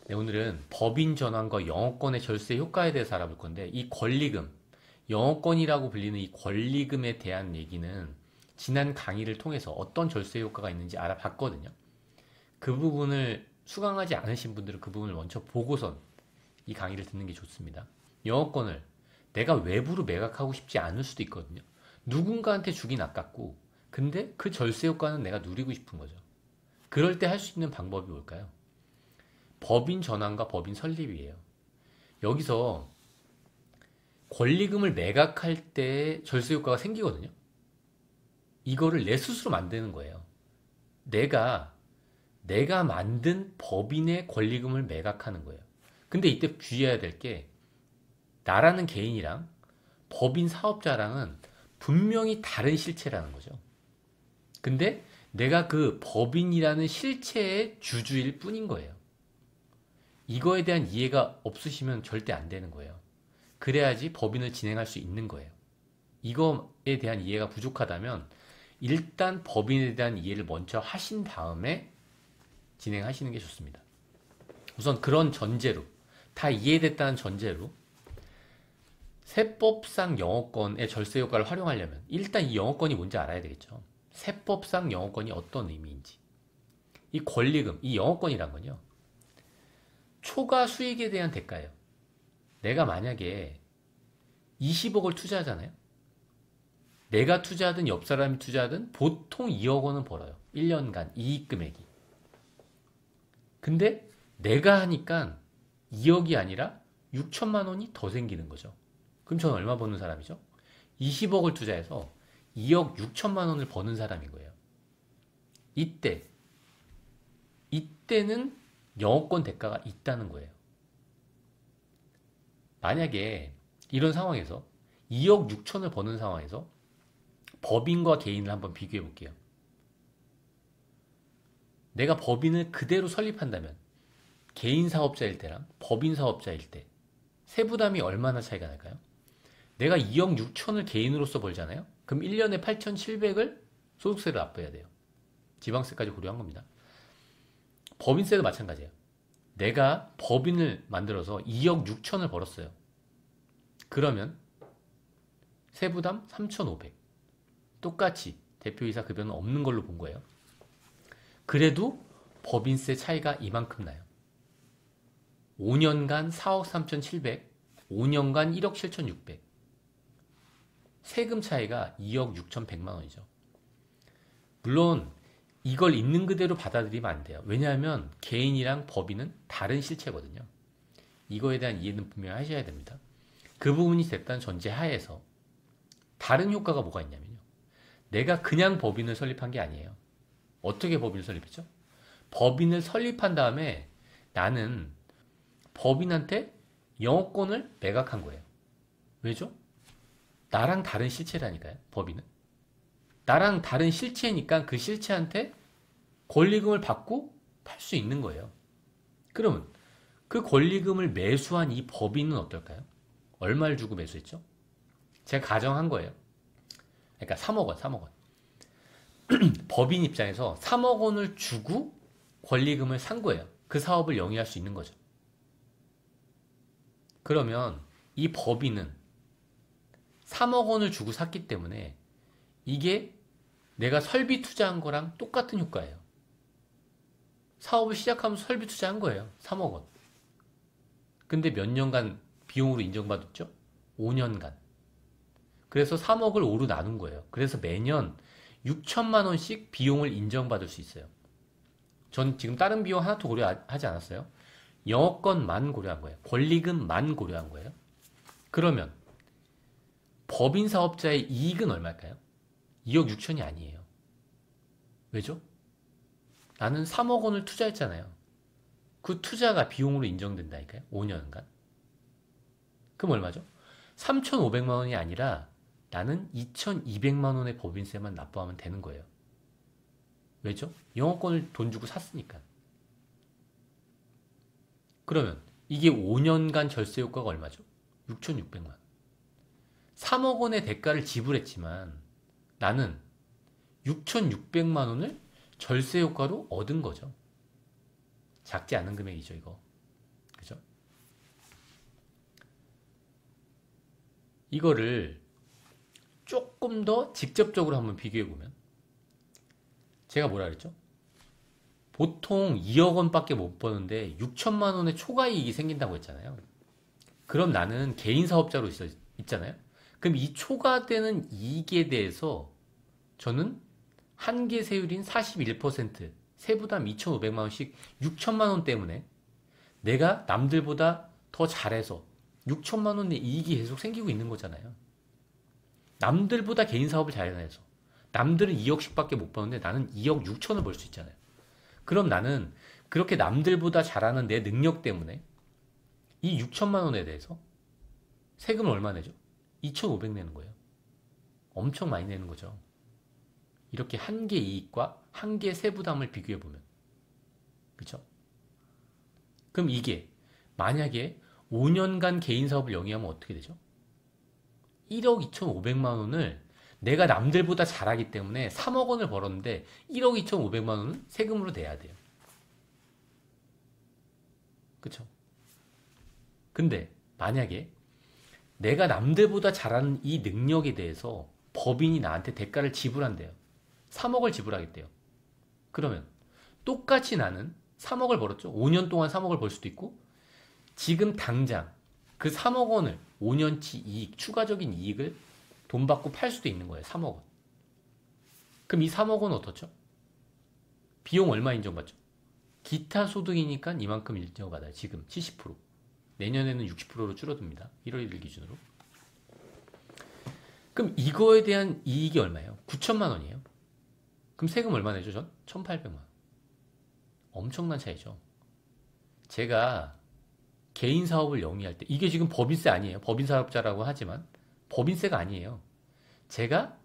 네, 오늘은 법인 전환과 영업권의 절세 효과에 대해서 알아볼 건데, 이 권리금, 영업권이라고 불리는 이 권리금에 대한 얘기는 지난 강의를 통해서 어떤 절세 효과가 있는지 알아봤거든요. 그 부분을 수강하지 않으신 분들은 그 부분을 먼저 보고선 이 강의를 듣는 게 좋습니다. 영업권을 내가 외부로 매각하고 싶지 않을 수도 있거든요. 누군가한테 주긴 아깝고, 근데 그 절세 효과는 내가 누리고 싶은 거죠. 그럴 때 할 수 있는 방법이 뭘까요? 법인 전환과 법인 설립이에요. 여기서 권리금을 매각할 때 절세 효과가 생기거든요. 이거를 내 스스로 만드는 거예요. 내가 만든 법인의 권리금을 매각하는 거예요. 근데 이때 주의해야 될 게, 나라는 개인이랑 법인 사업자랑은 분명히 다른 실체라는 거죠. 근데 내가 그 법인이라는 실체의 주주일 뿐인 거예요. 이거에 대한 이해가 없으시면 절대 안 되는 거예요. 그래야지 법인을 진행할 수 있는 거예요. 이거에 대한 이해가 부족하다면 일단 법인에 대한 이해를 먼저 하신 다음에 진행하시는 게 좋습니다. 우선 그런 전제로, 다 이해됐다는 전제로 세법상 영업권의 절세 효과를 활용하려면 일단 이 영업권이 뭔지 알아야 되겠죠. 세법상 영업권이 어떤 의미인지. 이 권리금, 이 영업권이란 건요, 초과 수익에 대한 대가예요. 내가 만약에 20억을 투자하잖아요. 내가 투자하든 옆 사람이 투자하든 보통 2억 원은 벌어요. 1년간 이익 금액이. 근데 내가 하니까 2억이 아니라 6천만 원이 더 생기는 거죠. 그럼 저는 얼마 버는 사람이죠? 20억을 투자해서 2억 6천만 원을 버는 사람인 거예요. 이때는 영업권 대가가 있다는 거예요. 만약에 이런 상황에서 2억 6천을 버는 상황에서 법인과 개인을 한번 비교해 볼게요. 내가 법인을 그대로 설립한다면 개인 사업자일 때랑 법인 사업자일 때 세부담이 얼마나 차이가 날까요? 내가 2억 6천을 개인으로서 벌잖아요. 그럼 1년에 8,700을 소득세를 납부해야 돼요. 지방세까지 고려한 겁니다. 법인세도 마찬가지예요. 내가 법인을 만들어서 2억 6천을 벌었어요. 그러면 세부담 3,500. 똑같이 대표이사 급여는 없는 걸로 본 거예요. 그래도 법인세 차이가 이만큼 나요. 5년간 4억 3,700, 5년간 1억 7,600. 세금 차이가 2억 6,100만 원이죠. 물론 이걸 있는 그대로 받아들이면 안 돼요. 왜냐하면 개인이랑 법인은 다른 실체거든요. 이거에 대한 이해는 분명히 하셔야 됩니다. 그 부분이 됐다는 전제 하에서 다른 효과가 뭐가 있냐면요. 내가 그냥 법인을 설립한 게 아니에요. 어떻게 법인을 설립했죠? 법인을 설립한 다음에 나는 법인한테 영업권을 매각한 거예요. 왜죠? 나랑 다른 실체라니까요, 법인은. 나랑 다른 실체니까 그 실체한테 권리금을 받고 팔 수 있는 거예요. 그러면 그 권리금을 매수한 이 법인은 어떨까요? 얼마를 주고 매수했죠? 제가 가정한 거예요. 그러니까 3억 원, 3억 원. 법인 입장에서 3억 원을 주고 권리금을 산 거예요. 그 사업을 영위할 수 있는 거죠. 그러면 이 법인은 3억 원을 주고 샀기 때문에 이게 내가 설비 투자한 거랑 똑같은 효과예요. 사업을 시작하면서 설비 투자한 거예요. 3억 원. 근데 몇 년간 비용으로 인정받았죠? 5년간. 그래서 3억을 5로 나눈 거예요. 그래서 매년 6천만 원씩 비용을 인정받을 수 있어요. 전 지금 다른 비용 하나도 고려하지 않았어요. 영업권만 고려한 거예요. 권리금만 고려한 거예요. 그러면 법인 사업자의 이익은 얼마일까요? 2억 6천이 아니에요. 왜죠? 나는 3억 원을 투자했잖아요. 그 투자가 비용으로 인정된다니까요. 5년간. 그럼 얼마죠? 3,500만 원이 아니라 나는 2,200만 원의 법인세만 납부하면 되는 거예요. 왜죠? 영업권을 돈 주고 샀으니까. 그러면 이게 5년간 절세 효과가 얼마죠? 6,600만 원. 3억 원의 대가를 지불했지만 나는 6,600만 원을 절세 효과로 얻은 거죠. 작지 않은 금액이죠, 이거. 그죠? 이거를 조금 더 직접적으로 한번 비교해 보면 제가 뭐라 그랬죠? 보통 2억 원밖에 못 버는데 6천만 원의 초과 이익이 생긴다고 했잖아요. 그럼 나는 개인 사업자로 있잖아요. 그럼 이 초과되는 이익에 대해서 저는 한계 세율인 41% 세부담 2,500만 원씩 6천만 원 때문에 내가 남들보다 더 잘해서 6천만 원의 이익이 계속 생기고 있는 거잖아요. 남들보다 개인 사업을 잘해서 남들은 2억씩밖에 못 버는데 나는 2억 6천을 벌 수 있잖아요. 그럼 나는 그렇게 남들보다 잘하는 내 능력 때문에 이 6천만 원에 대해서 세금을 얼마 내죠? 2,500 내는 거예요. 엄청 많이 내는 거죠. 이렇게 한계 이익과 한계 세부담을 비교해 보면. 그렇죠? 그럼 이게 만약에 5년간 개인 사업을 영위하면 어떻게 되죠? 1억 2,500만 원을 내가 남들보다 잘하기 때문에 3억 원을 벌었는데 1억 2,500만 원은 세금으로 내야 돼요. 그쵸? 근데 만약에 내가 남들보다 잘하는 이 능력에 대해서 법인이 나한테 대가를 지불한대요. 3억을 지불하겠대요. 그러면 똑같이 나는 3억을 벌었죠. 5년 동안 3억을 벌 수도 있고 지금 당장 그 3억 원을 5년치 이익, 추가적인 이익을 돈 받고 팔 수도 있는 거예요. 3억 원. 그럼 이 3억 원은 어떻죠? 비용 얼마 인정받죠? 기타 소득이니까 이만큼 인정받아요. 지금 70%. 내년에는 60%로 줄어듭니다. 1월 1일 기준으로. 그럼 이거에 대한 이익이 얼마예요? 9천만 원이에요. 그럼 세금 얼마 내죠? 전 1,800만 원. 엄청난 차이죠. 제가 개인 사업을 영위할 때 이게 지금 법인세 아니에요. 법인사업자라고 하지만 법인세가 아니에요. 제가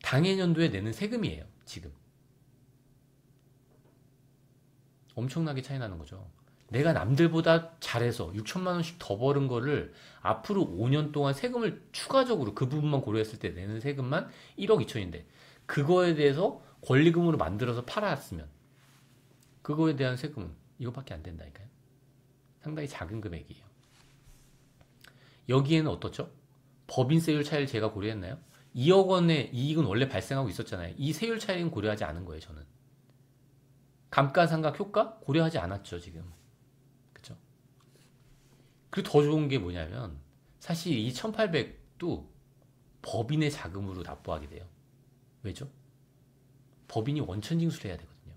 당해년도에 내는 세금이에요. 지금. 엄청나게 차이 나는 거죠. 내가 남들보다 잘해서 6천만 원씩 더 버는 거를 앞으로 5년 동안 세금을 추가적으로 그 부분만 고려했을 때 내는 세금만 1억 2천인데 그거에 대해서 권리금으로 만들어서 팔았으면 그거에 대한 세금은 이거밖에 안 된다니까요. 상당히 작은 금액이에요. 여기에는 어떻죠? 법인세율 차이를 제가 고려했나요? 2억 원의 이익은 원래 발생하고 있었잖아요. 이 세율 차이는 고려하지 않은 거예요, 저는. 감가상각 효과 고려하지 않았죠, 지금. 그쵸? 그리고 더 좋은 게 뭐냐면 사실 이 1,800도 법인의 자금으로 납부하게 돼요. 왜죠? 법인이 원천징수를 해야 되거든요.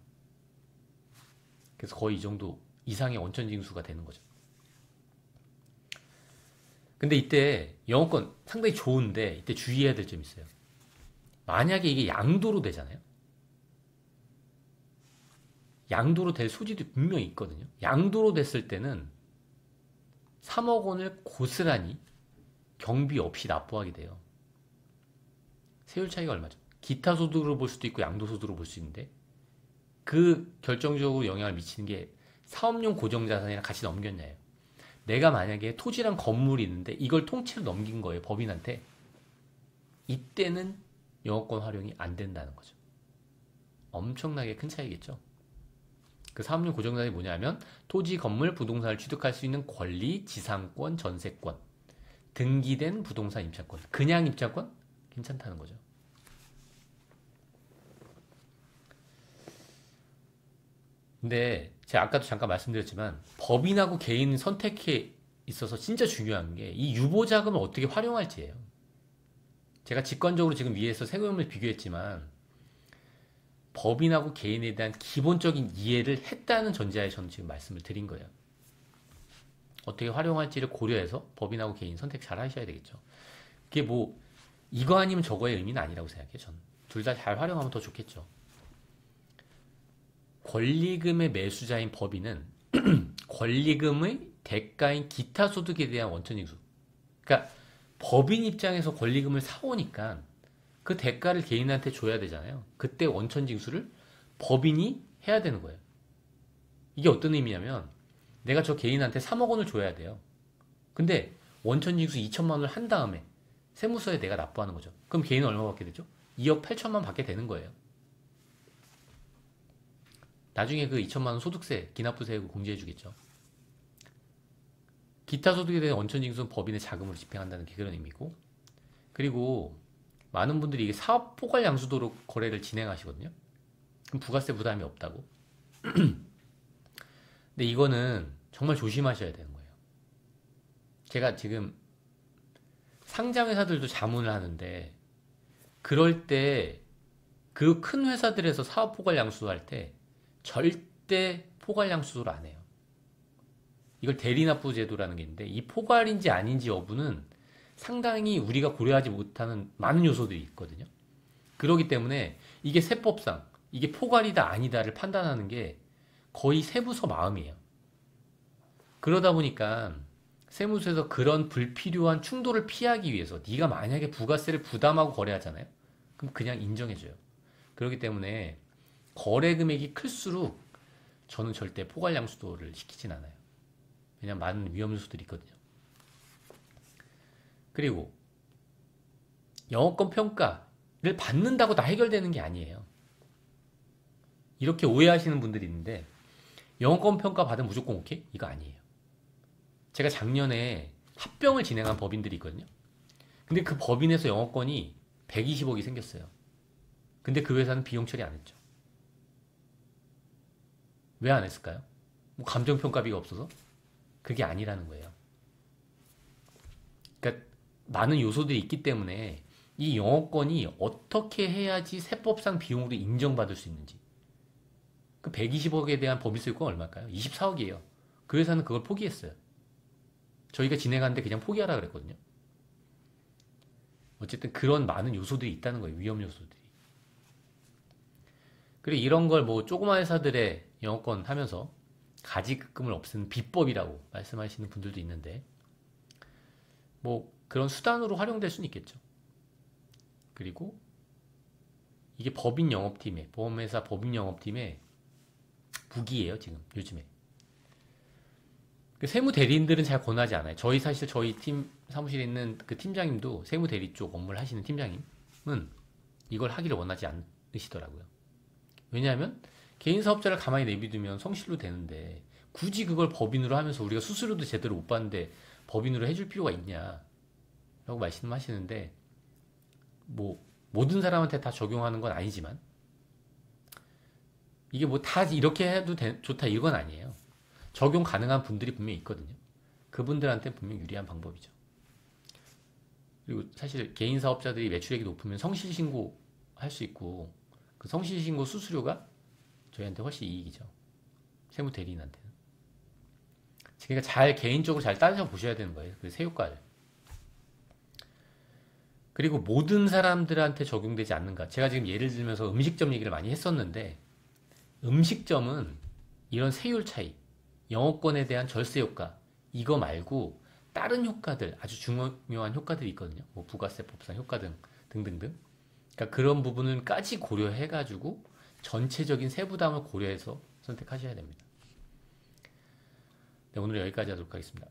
그래서 거의 이 정도 이상의 원천징수가 되는 거죠. 근데 이때 영어권 상당히 좋은데 이때 주의해야 될 점이 있어요. 만약에 이게 양도로 되잖아요. 양도로 될 소지도 분명히 있거든요. 양도로 됐을 때는 3억 원을 고스란히 경비 없이 납부하게 돼요. 세율 차이가 얼마죠? 기타 소득으로 볼 수도 있고 양도소득으로 볼 수 있는데 그 결정적으로 영향을 미치는 게 사업용 고정자산이랑 같이 넘겼냐예요. 내가 만약에 토지랑 건물이 있는데 이걸 통째로 넘긴 거예요. 법인한테. 이때는 영어권 활용이 안 된다는 거죠. 엄청나게 큰 차이겠죠. 그 사업용 고정자산이 뭐냐면 토지, 건물, 부동산을 취득할 수 있는 권리, 지상권, 전세권, 등기된 부동산 임차권, 그냥 임차권? 괜찮다는 거죠. 근데 제가 아까도 잠깐 말씀드렸지만 법인하고 개인 선택에 있어서 진짜 중요한 게 이 유보자금을 어떻게 활용할지예요. 제가 직관적으로 지금 위에서 세금을 비교했지만 법인하고 개인에 대한 기본적인 이해를 했다는 전제하에 저는 지금 말씀을 드린 거예요. 어떻게 활용할지를 고려해서 법인하고 개인 선택 잘 하셔야 되겠죠. 그게 뭐 이거 아니면 저거의 의미는 아니라고 생각해요. 저는 둘 다 잘 활용하면 더 좋겠죠. 권리금의 매수자인 법인은 권리금의 대가인 기타 소득에 대한 원천징수. 그러니까 법인 입장에서 권리금을 사오니까 그 대가를 개인한테 줘야 되잖아요. 그때 원천징수를 법인이 해야 되는 거예요. 이게 어떤 의미냐면 내가 저 개인한테 3억 원을 줘야 돼요. 근데 원천징수 2천만 원을 한 다음에 세무서에 내가 납부하는 거죠. 그럼 개인은 얼마 받게 되죠? 2억 8천만 받게 되는 거예요. 나중에 그 2천만 원 소득세, 기납부세 공제해 주겠죠. 기타 소득에 대한 원천징수는 법인의 자금으로 집행한다는 게 그런 의미고, 그리고 많은 분들이 이게 사업 포괄 양수도로 거래를 진행하시거든요. 그럼 부가세 부담이 없다고. 근데 이거는 정말 조심하셔야 되는 거예요. 제가 지금 상장회사들도 자문을 하는데, 그럴 때 그 큰 회사들에서 사업 포괄 양수할 때 절대 포괄 양수도를 안 해요. 이걸 대리납부 제도라는 게 있는데, 이 포괄인지 아닌지 여부는 상당히 우리가 고려하지 못하는 많은 요소들이 있거든요. 그렇기 때문에 이게 세법상 이게 포괄이다 아니다를 판단하는 게 거의 세무서 마음이에요. 그러다 보니까 세무서에서 그런 불필요한 충돌을 피하기 위해서, 네가 만약에 부가세를 부담하고 거래하잖아요. 그럼 그냥 인정해줘요. 그렇기 때문에 거래 금액이 클수록 저는 절대 포괄 양수도를 시키진 않아요. 왜냐면 많은 위험 요소들이 있거든요. 그리고 영업권 평가를 받는다고 다 해결되는 게 아니에요. 이렇게 오해하시는 분들이 있는데, 영업권 평가 받으면 무조건 오케이? 이거 아니에요. 제가 작년에 합병을 진행한 법인들이 있거든요. 근데 그 법인에서 영업권이 120억이 생겼어요. 근데 그 회사는 비용 처리 안 했죠. 왜 안 했을까요? 뭐 감정평가비가 없어서? 그게 아니라는 거예요. 그러니까 많은 요소들이 있기 때문에 이 영업권이 어떻게 해야지 세법상 비용으로 인정받을 수 있는지. 그 120억에 대한 법인세율권 얼마일까요? 24억이에요. 그 회사는 그걸 포기했어요. 저희가 진행하는데 그냥 포기하라 그랬거든요. 어쨌든 그런 많은 요소들이 있다는 거예요. 위험 요소들이. 그리고 이런 걸 뭐 조그만 회사들의 영업권 하면서 가지급금을 없애는 비법이라고 말씀하시는 분들도 있는데, 뭐 그런 수단으로 활용될 수는 있겠죠. 그리고 이게 법인 영업팀의, 보험회사 법인 영업팀의 북이에요, 지금 요즘에. 세무 대리인들은 잘 권하지 않아요. 사실 저희 팀 사무실에 있는 그 팀장님도 세무 대리 쪽 업무를 하시는 팀장님은 이걸 하기를 원하지 않으시더라고요. 왜냐하면 개인 사업자를 가만히 내비두면 성실로 되는데, 굳이 그걸 법인으로 하면서 우리가 수수료도 제대로 못 받는데 법인으로 해줄 필요가 있냐 라고 말씀하시는데, 뭐 모든 사람한테 다 적용하는 건 아니지만, 이게 뭐 다 이렇게 해도 좋다 이건 아니에요. 적용 가능한 분들이 분명히 있거든요. 그분들한테 분명히 유리한 방법이죠. 그리고 사실 개인 사업자들이 매출액이 높으면 성실신고 할 수 있고, 그 성실신고 수수료가 저희한테 훨씬 이익이죠. 세무 대리인한테는. 그러니까 개인적으로 잘 따져보셔야 되는 거예요. 그 세효과를. 그리고 모든 사람들한테 적용되지 않는가. 제가 지금 예를 들면서 음식점 얘기를 많이 했었는데, 음식점은 이런 세율 차이, 영업권에 대한 절세 효과, 이거 말고 다른 효과들, 아주 중요한 효과들이 있거든요. 뭐 부가세법상 효과 등등등. 그러니까 그런 부분을까지 고려해가지고 전체적인 세부담을 고려해서 선택하셔야 됩니다. 네, 오늘 여기까지 하도록 하겠습니다.